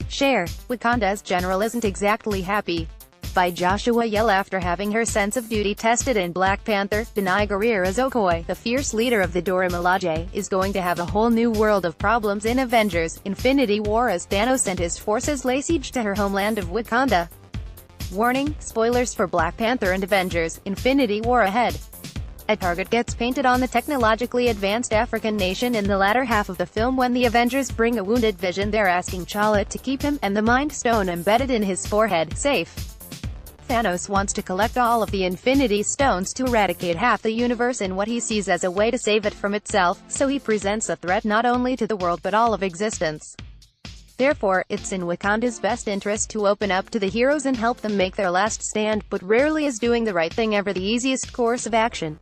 Share, Wakanda's general isn't exactly happy. By Joshua Yehl After having her sense of duty tested in Black Panther, Danai Gurira's Okoye, the fierce leader of the Dora Milaje, is going to have a whole new world of problems in Avengers: Infinity War as Thanos and his forces lay siege to her homeland of Wakanda. Warning, spoilers for Black Panther and Avengers, Infinity War ahead. A target gets painted on the technologically advanced African nation in the latter half of the film when the Avengers bring a wounded Vision there asking T'Challa to keep him, and the Mind Stone embedded in his forehead, safe. Thanos wants to collect all of the Infinity Stones to eradicate half the universe in what he sees as a way to save it from itself, so he presents a threat not only to the world but all of existence. Therefore, it's in Wakanda's best interest to open up to the heroes and help them make their last stand, but rarely is doing the right thing ever the easiest course of action.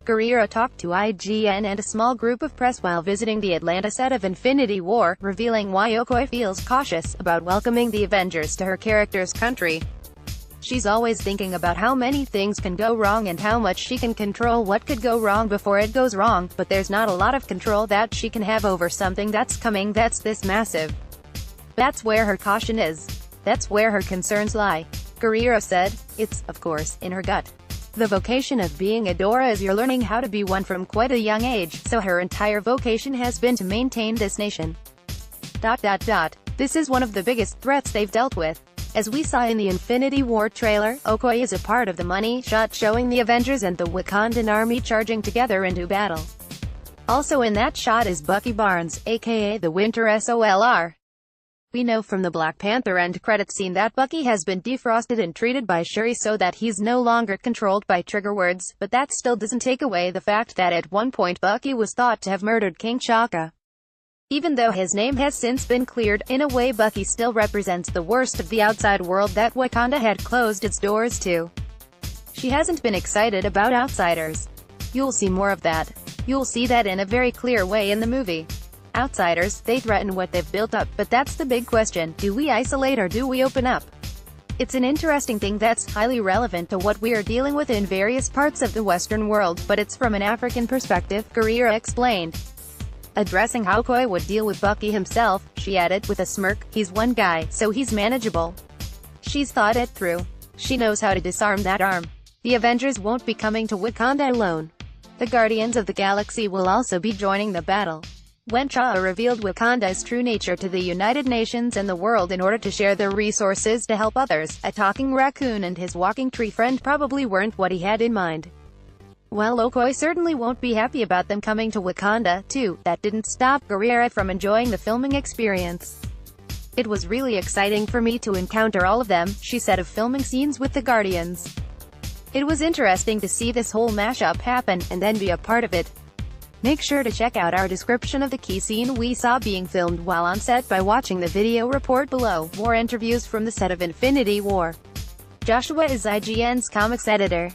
Gurira talked to IGN and a small group of press while visiting the Atlanta set of Infinity War, revealing why Okoye feels cautious about welcoming the Avengers to her character's country. She's always thinking about how many things can go wrong and how much she can control what could go wrong before it goes wrong, but there's not a lot of control that she can have over something that's coming that's this massive. That's where her caution is. That's where her concerns lie. Gurira said, "It's, of course, in her gut. The vocation of being a Dora is you're learning how to be one from quite a young age, so her entire vocation has been to maintain this nation. This is one of the biggest threats they've dealt with." As we saw in the Infinity War trailer, Okoye is a part of the money shot showing the Avengers and the Wakandan army charging together into battle. Also in that shot is Bucky Barnes, aka the Winter Soldier. We know from the Black Panther end credit scene that Bucky has been defrosted and treated by Shuri so that he's no longer controlled by trigger words, but that still doesn't take away the fact that at one point Bucky was thought to have murdered King T'Challa. Even though his name has since been cleared, in a way Bucky still represents the worst of the outside world that Wakanda had closed its doors to. She hasn't been excited about outsiders. You'll see more of that. You'll see that in a very clear way in the movie. Outsiders, they threaten what they've built up, but that's the big question: do we isolate or do we open up? It's an interesting thing that's highly relevant to what we are dealing with in various parts of the Western world, but it's from an African perspective, Gurira explained. Addressing how Okoye would deal with Bucky himself, she added, with a smirk, "He's one guy, so he's manageable." She's thought it through. She knows how to disarm that arm. The Avengers won't be coming to Wakanda alone. The Guardians of the Galaxy will also be joining the battle. When T'Challa revealed Wakanda's true nature to the United Nations and the world in order to share their resources to help others, a talking raccoon and his walking tree friend probably weren't what he had in mind. While Okoye certainly won't be happy about them coming to Wakanda, too, that didn't stop Gurira from enjoying the filming experience. "It was really exciting for me to encounter all of them," she said of filming scenes with the Guardians. "It was interesting to see this whole mashup happen, and then be a part of it." Make sure to check out our description of the key scene we saw being filmed while on set by watching the video report below. More interviews from the set of Infinity War. Joshua is IGN's comics editor.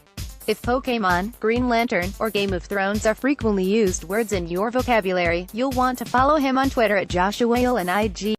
If Pokémon, Green Lantern, or Game of Thrones are frequently used words in your vocabulary, you'll want to follow him on Twitter at Joshua Yehl and IG.